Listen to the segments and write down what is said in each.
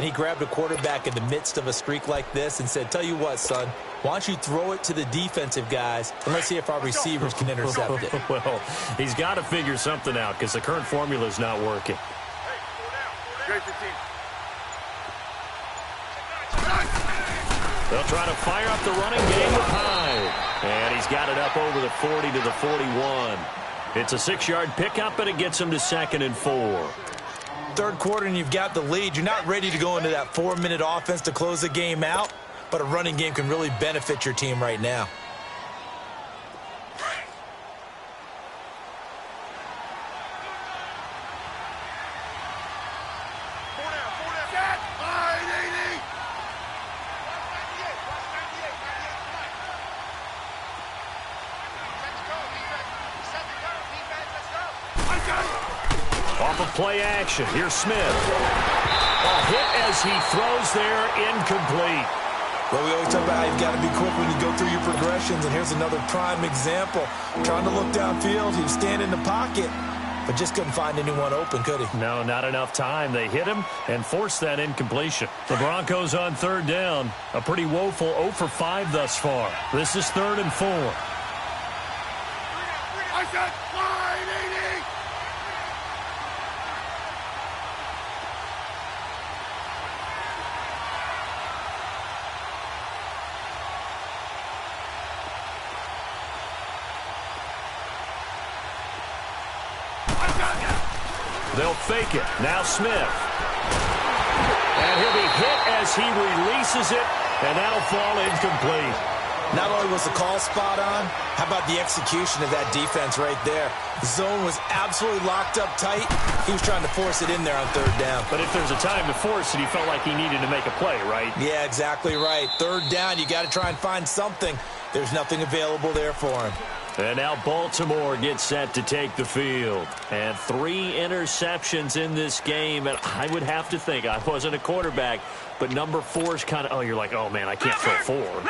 and he grabbed a quarterback in the midst of a streak like this and said, tell you what, son, why don't you throw it to the defensive guys, and let's see if our receivers can intercept it. Well, he's got to figure something out because the current formula is not working. They'll try to fire up the running game with Hyde. And he's got it up over the 40 to the 41. It's a 6-yard pickup, and it gets him to 2nd and 4. Third quarter, and you've got the lead. You're not ready to go into that 4-minute offense to close the game out, but a running game can really benefit your team right now. Off of play action, here's Smith. A hit as he throws there, incomplete. Well, we always talk about how you've got to be quick when you go through your progressions, and here's another prime example. Trying to look downfield, he was standing in the pocket, but just couldn't find anyone open, could he? No, not enough time. They hit him and forced that incompletion. The Broncos on 3rd down. A pretty woeful 0 for 5 thus far. This is 3rd and 4. I said 580! They'll fake it. Now Smith. And he'll be hit as he releases it, and that'll fall incomplete. Not only was the call spot on, how about the execution of that defense right there? The zone was absolutely locked up tight. He was trying to force it in there on 3rd down. But if there's a time to force it, he felt like he needed to make a play, right? Yeah, exactly right. 3rd down, you got to try and find something. There's nothing available there for him. And now Baltimore gets set to take the field. And 3 interceptions in this game. And I would have to think, I wasn't a quarterback, but number 4 is kind of, you're like, oh, man, I can't throw 4.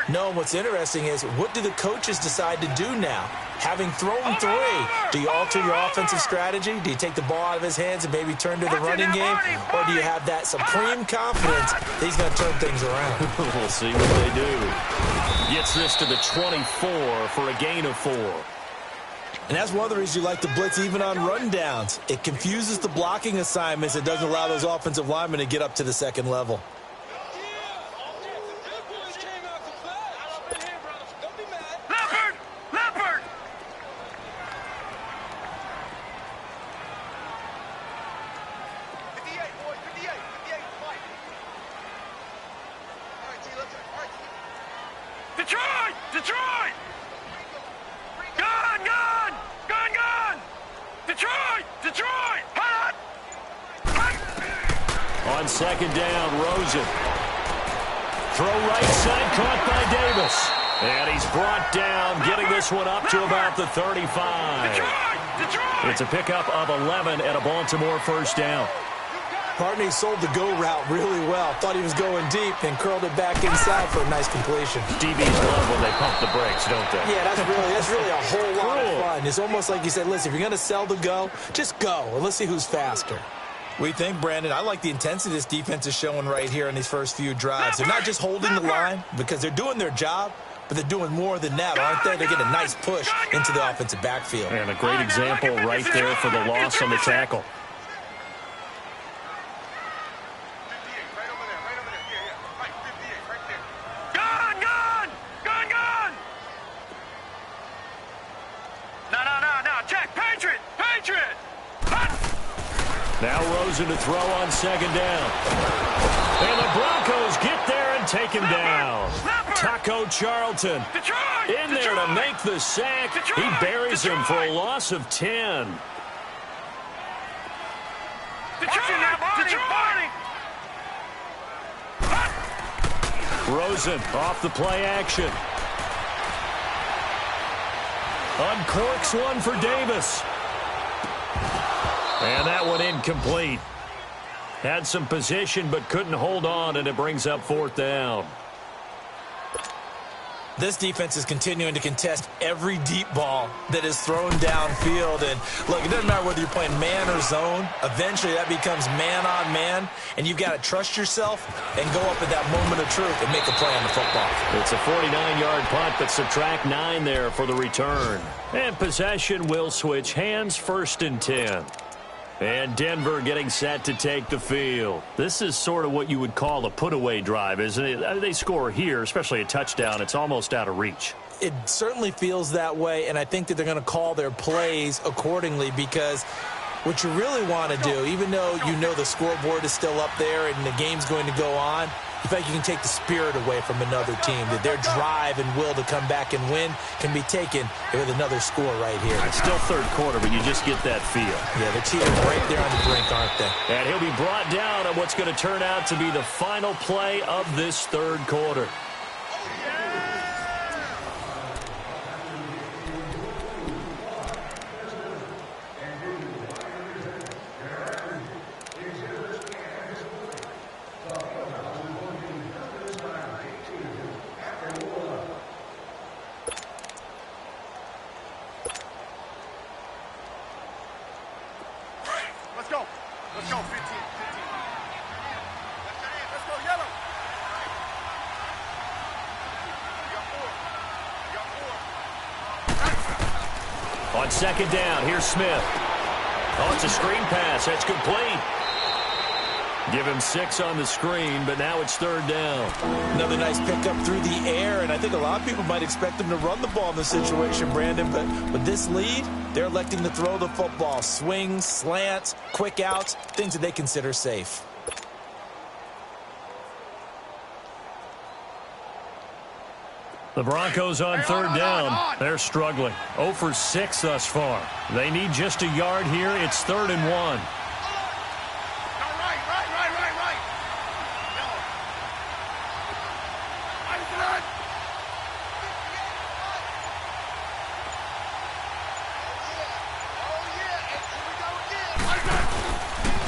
No, what's interesting is, what do the coaches decide to do now? Having thrown 3, do you alter your offensive strategy? Do you take the ball out of his hands and maybe turn to the running game? Or do you have that supreme confidence that he's going to turn things around? We'll see what they do. Gets this to the 24 for a gain of 4. And that's one of the reasons you like to blitz even on rundowns. It confuses the blocking assignments. It doesn't allow those offensive linemen to get up to the 2nd level. Detroit! Gone! Detroit! Hot! On 2nd down, Rosen. Throw right side, caught by Davis. And he's brought down, getting this one up to about the 35. Detroit! It's a pickup of 11 and a Baltimore 1st down. Partner sold the go route really well. Thought he was going deep and curled it back inside for a nice completion. DBs love when they pump the brakes, don't they? Yeah, that's really a whole lot of fun. It's almost like you said, listen, if you're going to sell the go, just go, and let's see who's faster. We think, Brandon, I like the intensity this defense is showing right here in these first few drives. They're not just holding the line because they're doing their job, but they're doing more than that, aren't they? They're getting a nice push into the offensive backfield. And a great example right there for the loss on the tackle. Now Rosen to throw on 2nd down. And the Broncos get there and take him down. Taco Charlton in there to make the sack. He buries him for a loss of 10. Rosen off the play action. Uncorks one for Davis. And that one incomplete. Had some position but couldn't hold on, and it brings up 4th down. This defense is continuing to contest every deep ball that is thrown downfield. And look, it doesn't matter whether you're playing man or zone. Eventually, that becomes man on man. And you've got to trust yourself and go up at that moment of truth and make a play on the football. It's a 49-yard punt, but subtract 9 there for the return. And possession will switch hands, 1st and 10. And Denver getting set to take the field. This is sort of what you would call a put-away drive, isn't it? They score here, especially a touchdown. It's almost out of reach. It certainly feels that way, and I think that they're going to call their plays accordingly, because what you really want to do, even though you know the scoreboard is still up there and the game's going to go on, you feel like you can take the spirit away from another team, that their drive and will to come back and win can be taken with another score right here. It's still 3rd quarter, but you just get that feel. Yeah, the team is right there on the brink, aren't they? And he'll be brought down on what's going to turn out to be the final play of this 3rd quarter. Let's go, 15. Let's go, yellow. On 2nd down, here's Smith. Oh, it's a screen pass. That's complete. Give him 6 on the screen, but now it's 3rd down. Another nice pickup through the air, and I think a lot of people might expect them to run the ball in this situation, Brandon, but with this lead, they're electing to throw the football. Swings, slants, quick outs, things that they consider safe. The Broncos on 3rd down. They're struggling. 0 for 6 thus far. They need just a yard here. It's 3rd and 1.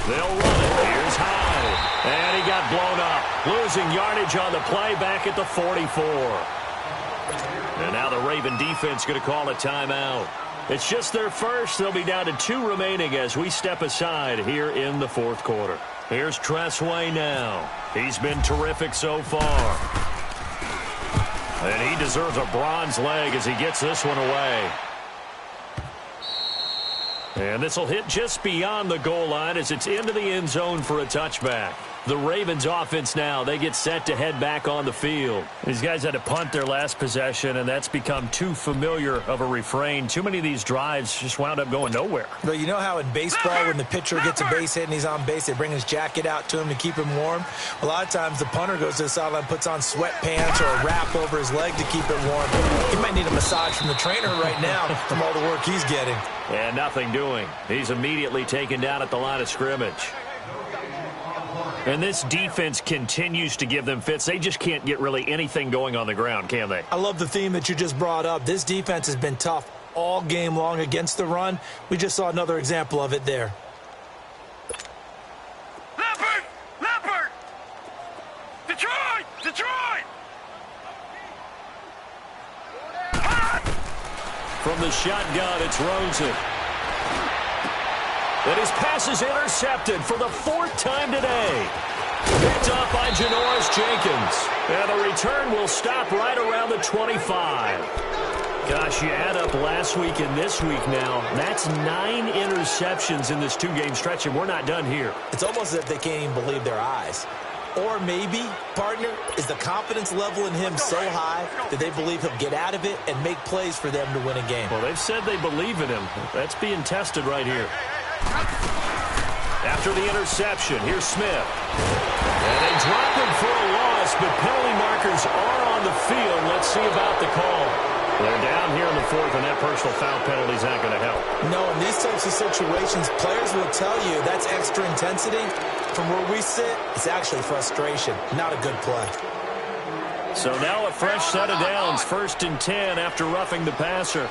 They'll run it. Here's Hyde. And he got blown up. Losing yardage on the play back at the 44. And now the Raven defense going to call a timeout. It's just their first. They'll be down to 2 remaining as we step aside here in the 4th quarter. Here's Tressway now. He's been terrific so far. And he deserves a bronze leg as he gets this one away. And this will hit just beyond the goal line as it's into the end zone for a touchback. The Ravens offense now, they get set to head back on the field. These guys had to punt their last possession, and that's become too familiar of a refrain. Too many of these drives just wound up going nowhere. Well, you know how in baseball when the pitcher gets a base hit and he's on base, they bring his jacket out to him to keep him warm? A lot of times the punter goes to the sideline, puts on sweatpants or a wrap over his leg to keep it warm. He might need a massage from the trainer right now from all the work he's getting. And nothing doing. He's immediately taken down at the line of scrimmage. And this defense continues to give them fits. They just can't get really anything going on the ground, can they? I love the theme that you just brought up. This defense has been tough all game long against the run. We just saw another example of it there. Leopard! Detroit! From the shotgun, it's Rosen. And his pass is intercepted for the 4th time today. Picked up by Janoris Jenkins. And the return will stop right around the 25. Gosh, you add up last week and this week now. That's 9 interceptions in this 2-game stretch, and we're not done here. It's almost as if they can't even believe their eyes. Or maybe, partner, is the confidence level in him so high that they believe he'll get out of it and make plays for them to win a game. Well, they've said they believe in him. That's being tested right here. After the interception, here's Smith. And they drop him for a loss, but penalty markers are on the field. Let's see about the call. They're down here in the 4th, and that personal foul penalty is not going to help. No, in these types of situations, players will tell you that's extra intensity. From where we sit, it's actually frustration, not a good play. So now a fresh set of downs, 1st and 10 after roughing the passer.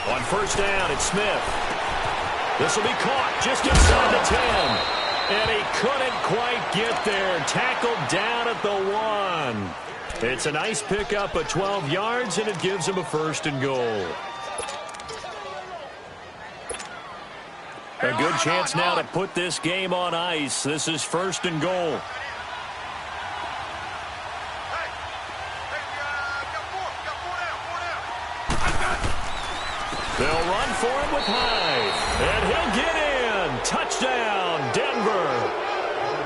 On 1st down, it's Smith. This will be caught just inside the 10. And he couldn't quite get there. Tackled down at the 1. It's a nice pickup of 12 yards, and it gives him a 1st and goal. A good chance now to put this game on ice. This is 1st and goal. They'll run for it with Hyde. And he'll get in. Touchdown, Denver.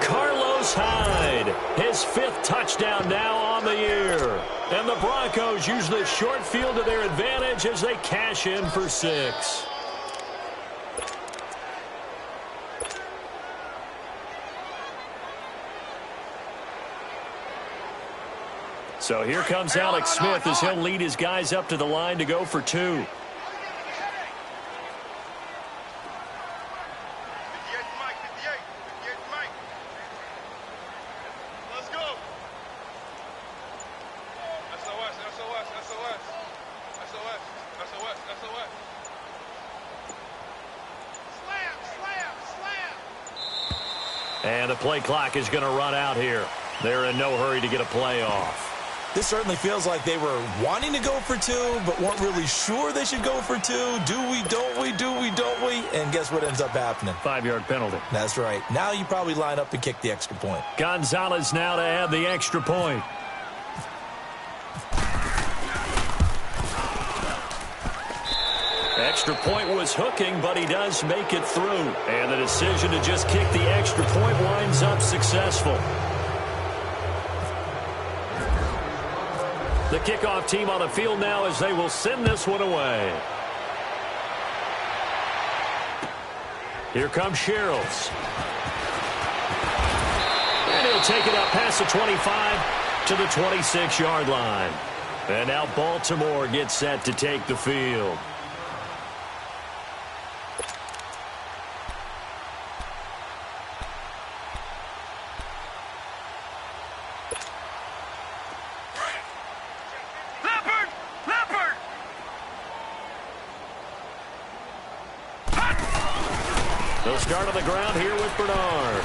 Carlos Hyde, his 5th touchdown now on the year. And the Broncos use the short field to their advantage as they cash in for 6. So here comes Alex Smith as he'll lead his guys up to the line to go for 2. And the play clock is going to run out here. They're in no hurry to get a play off. This certainly feels like they were wanting to go for 2, but weren't really sure they should go for 2. Do we, don't we, do we, don't we? And guess what ends up happening? 5-yard penalty. That's right. Now you probably line up and kick the extra point. Gonzalez now to add the extra point. Extra point was hooking, but he does make it through. And the decision to just kick the extra point winds up successful. The kickoff team on the field now as they will send this one away. Here comes Sherrills. And he'll take it up past the 25 to the 26-yard line. And now Baltimore gets set to take the field. They'll start on the ground here with Bernard.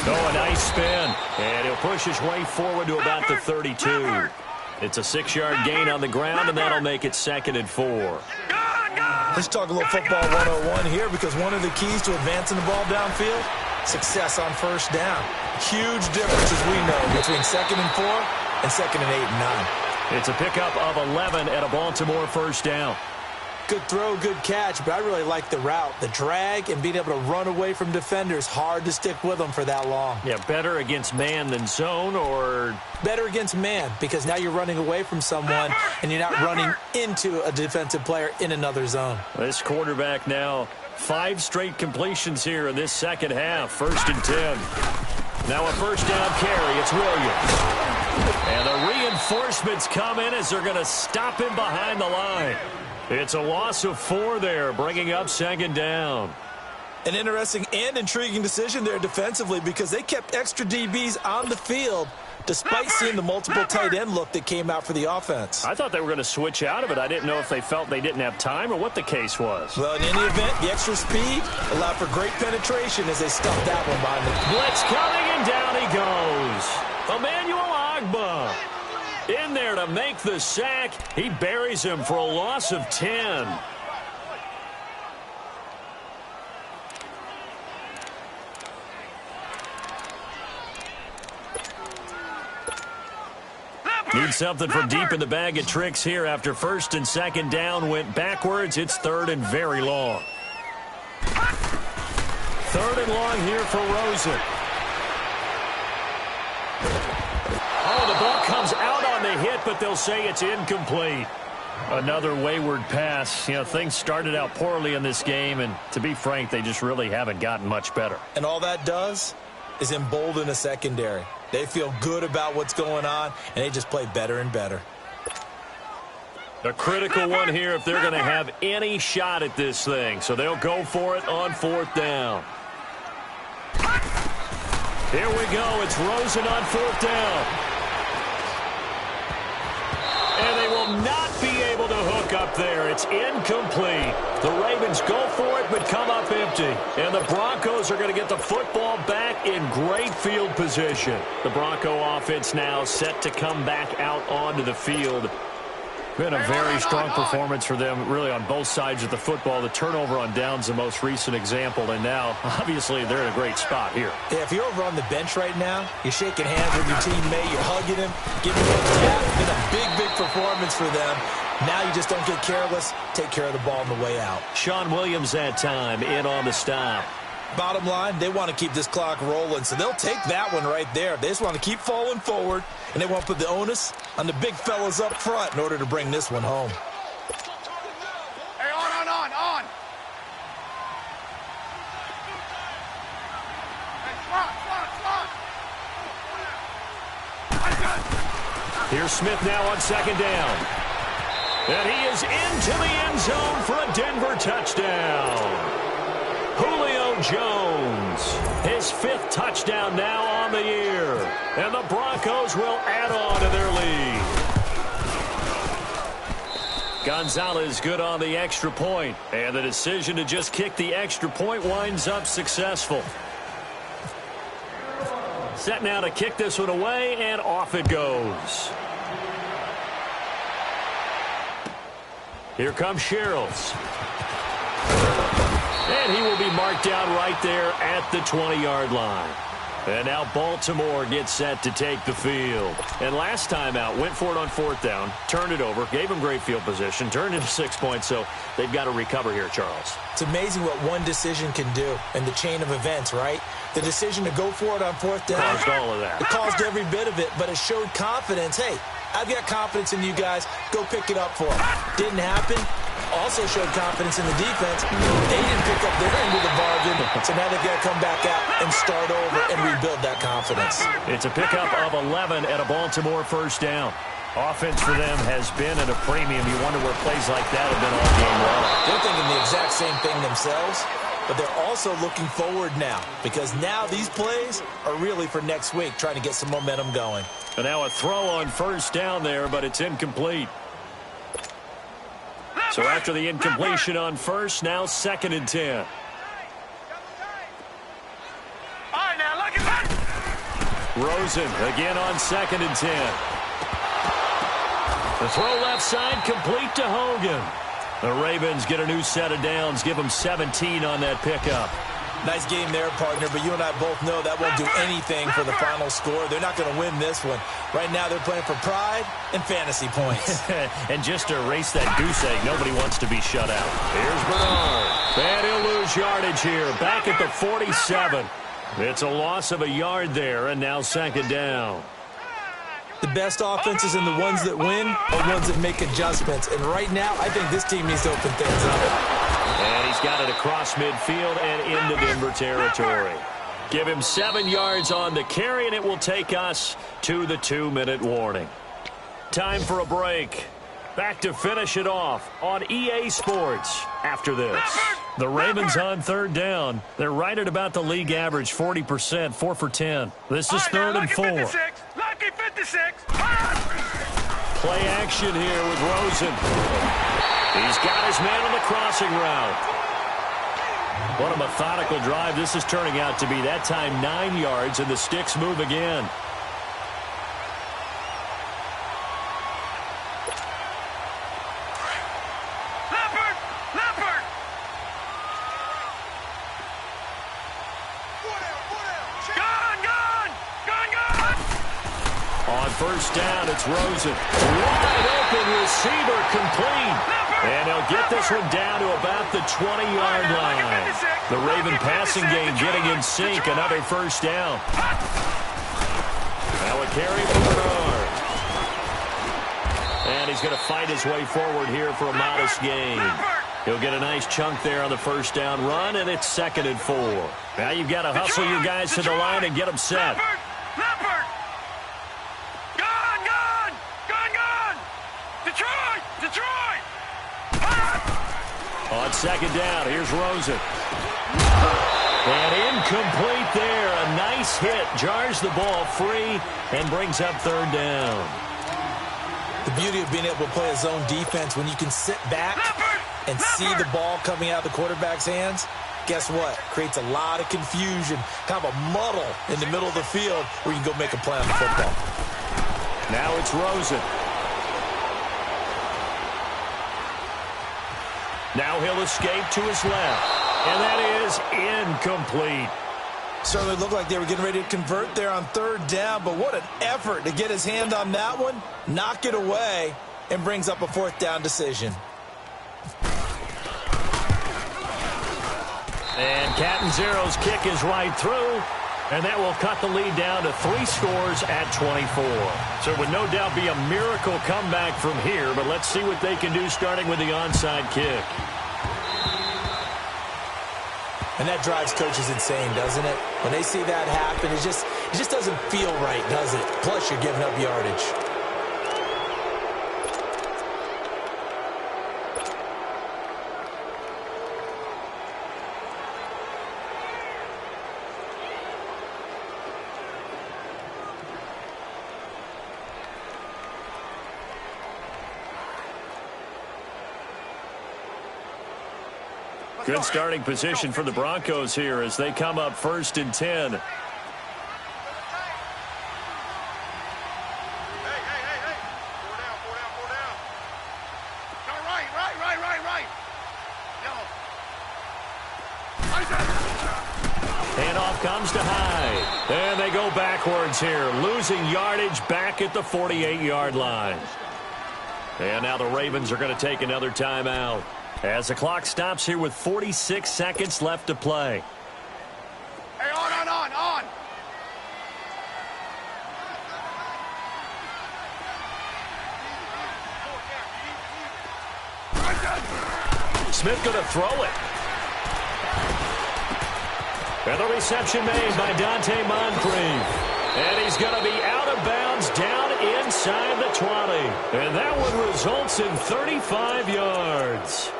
Oh, a nice spin. And he'll push his way forward to about the 32. It's a 6-yard gain on the ground, and that'll make it 2nd and 4. Let's talk a little football 101 here, because one of the keys to advancing the ball downfield, success on 1st down. Huge difference, as we know, between 2nd and 4 and 2nd and 8 and 9. It's a pickup of 11 at a Baltimore 1st down. Good throw, good catch, but I really like the route. The drag and being able to run away from defenders, hard to stick with them for that long. Yeah, better against man than zone, or? Better against man, because now you're running away from someone and you're not running into a defensive player in another zone. This quarterback now 5 straight completions here in this second half. 1st and 10. Now a 1st down carry. It's Williams. And the reinforcements come in as they're going to stop him behind the line. It's a loss of 4 there, bringing up 2nd down. An interesting and intriguing decision there defensively, because they kept extra DBs on the field despite seeing the multiple tight end look that came out for the offense. I thought they were going to switch out of it. I didn't know if they felt they didn't have time or what the case was. Well, in any event, the extra speed allowed for great penetration as they stuffed that one behind the blitz coming, and down he goes. Emmanuel Ogbah in there to make the sack. He buries him for a loss of 10. Need something from deep in the bag of tricks here after 1st and 2nd down went backwards. It's 3rd and very long. 3rd and long here for Rosen. Oh, the ball comes out on the hit, but they'll say it's incomplete. Another wayward pass. You know, things started out poorly in this game, and to be frank, they just really haven't gotten much better. And all that does is embolden a secondary. They feel good about what's going on, and they just play better and better. A critical one here if they're going to have any shot at this thing. So they'll go for it on 4th down. Here we go. It's Rosen on 4th down. And they will not be able to hook up there. It's incomplete. The Ravens go for it, but come up 50. And the Broncos are going to get the football back in great field position. The Bronco offense now set to come back out onto the field. Been a very strong performance for them, really, on both sides of the football. The turnover on downs, the most recent example, and now, obviously, they're in a great spot here. Yeah, if you're over on the bench right now, you're shaking hands with your teammate, you're hugging him, giving him a tap. It's been a big performance for them. Now you just don't get careless. Take care of the ball on the way out. Sean Williams that time in on the stop. Bottom line, they want to keep this clock rolling, so they'll take that one right there. They just want to keep falling forward, and they want to put the onus on the big fellas up front in order to bring this one home. Hey, on. Hey, slot. Here's Smith now on second down. And he is into the end zone for a Denver touchdown. Julio Jones, his 5th touchdown now on the year. And the Broncos will add on to their lead. Gonzalez good on the extra point. And the decision to just kick the extra point winds up successful. Set now to kick this one away, and off it goes. Here comes Sherrills. And he will be marked down right there at the 20-yard line. And now Baltimore gets set to take the field. And last time out, went for it on 4th down, turned it over, gave him great field position, turned into 6 points, so they've got to recover here, Charles. It's amazing what one decision can do in the chain of events, right? The decision to go for it on 4th down. Caused all of that. It caused every bit of it, but it showed confidence. Hey, I've got confidence in you guys. Go pick it up for them. Didn't happen. Also showed confidence in the defense. They didn't pick up their end of the bargain, so now they've got to come back out and start over and rebuild that confidence. It's a pickup of 11 at a Baltimore 1st down. Offense for them has been at a premium. You wonder where plays like that have been all game long. They're thinking the exact same thing themselves, but they're also looking forward now because now these plays are really for next week, trying to get some momentum going. And now a throw on 1st down there, but it's incomplete. So after the incompletion on 1st, now 2nd and 10. All right, now look at that. Rosen again on 2nd and 10. The throw left side complete to Hogan. The Ravens get a new set of downs, give them 17 on that pickup. Nice game there, partner, but you and I both know that won't do anything for the final score. They're not going to win this one. Right now they're playing for pride and fantasy points. And just to erase that goose egg, nobody wants to be shut out. Here's Bernard. And he'll lose yardage here. Back at the 47. It's a loss of a yard there, and now 2nd down. The best offenses and the ones that win are ones that make adjustments. And right now, I think this team needs to open things up. And he's got it across midfield and into Denver territory. Give him 7 yards on the carry, and it will take us to the 2-minute warning. Time for a break. Back to finish it off on EA Sports after this. The Ravens on 3rd down. They're right at about the league average, 40%, 4 for 10. This is 3rd and 4. Lucky 56. Play action here with Rosen. He's got his man on the crossing route. What a methodical drive this is turning out to be. That time 9 yards, and the sticks move again. Leopard. Gone. On 1st down, it's Rosen. Wide open receiver complete. And they'll get this one down to about the 20-yard line. The Raven passing game getting in sync. Another 1st down. Now a carry for Bernard. And he's going to fight his way forward here for a modest gain. He'll get a nice chunk there on the 1st down run, and it's 2nd and 4. Now you've got to hustle your guys to the line and get them set. Leopard. Gone. Detroit. On 2nd down, here's Rosen. And incomplete there. A nice hit. Jars the ball free and brings up 3rd down. The beauty of being able to play a zone defense when you can sit back and see the ball coming out of the quarterback's hands, guess what? Creates a lot of confusion, kind of a muddle in the middle of the field where you can go make a play on the football. Now it's Rosen. Now he'll escape to his left. And that is incomplete. Certainly looked like they were getting ready to convert there on third down, but what an effort to get his hand on that one, knock it away, and brings up a fourth down decision. And Catanzaro's kick is right through, and that will cut the lead down to 3 scores at 24. So it would no doubt be a miracle comeback from here, but let's see what they can do starting with the onside kick. And that drives coaches insane, doesn't it? When they see that happen, it just doesn't feel right, does it? Plus, you're giving up yardage. Good starting position for the Broncos here as they come up 1st and 10. Hey. Four down. No, right. Yellow. Handoff comes to Hyde. And they go backwards here, losing yardage back at the 48-yard line. And now the Ravens are going to take another timeout as the clock stops here with 46 seconds left to play. Hey, on. Smith going to throw it. And the reception made by Dante Moncrief. And he's going to be out of bounds down inside the 20. And that one results in 35 yards.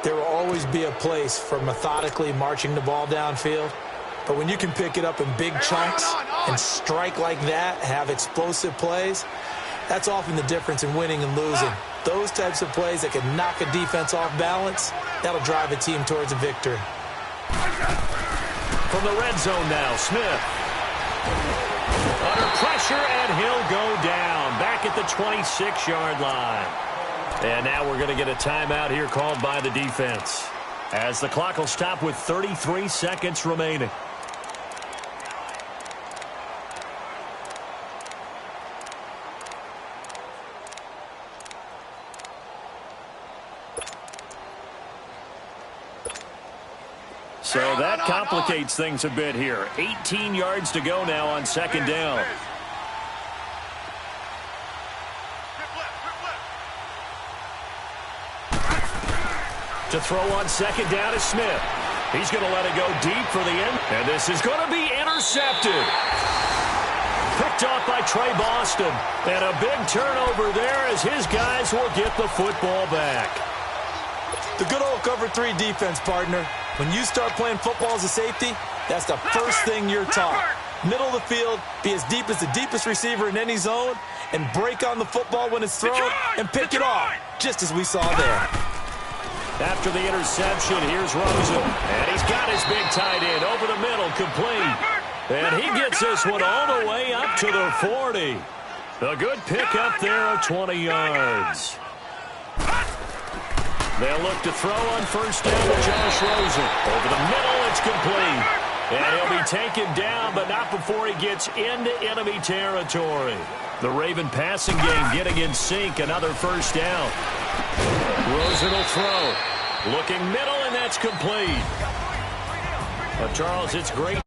There will always be a place for methodically marching the ball downfield. But when you can pick it up in big chunks and strike like that, have explosive plays, that's often the difference in winning and losing. Those types of plays that can knock a defense off balance, that'll drive a team towards a victory. From the red zone now, Smith. Under pressure, and he'll go down back at the 26-yard line. And now we're going to get a timeout here called by the defense, as the clock will stop with 33 seconds remaining. So that complicates things a bit here. 18 yards to go now on 2nd down. To throw on 2nd down is Smith. He's going to let it go deep for the end. And this is going to be intercepted. Picked off by Trey Boston. And a big turnover there as his guys will get the football back. The good old cover 3 defense, partner. When you start playing football as a safety, that's the first thing you're taught. Middle of the field, be as deep as the deepest receiver in any zone, and break on the football when it's thrown and pick it off, just as we saw there. After the interception, here's Rosen. And he's got his big tight end over the middle, complete. And he gets this one all the way up to the 40. A good pickup there of 20 yards. They'll look to throw on 1st down to Josh Rosen. Over the middle, it's complete. And he'll be taken down, but not before he gets into enemy territory. The Raven passing game getting in sync. Another 1st down. Rosen will throw. Looking middle, and that's complete. Well, Charles, it's great.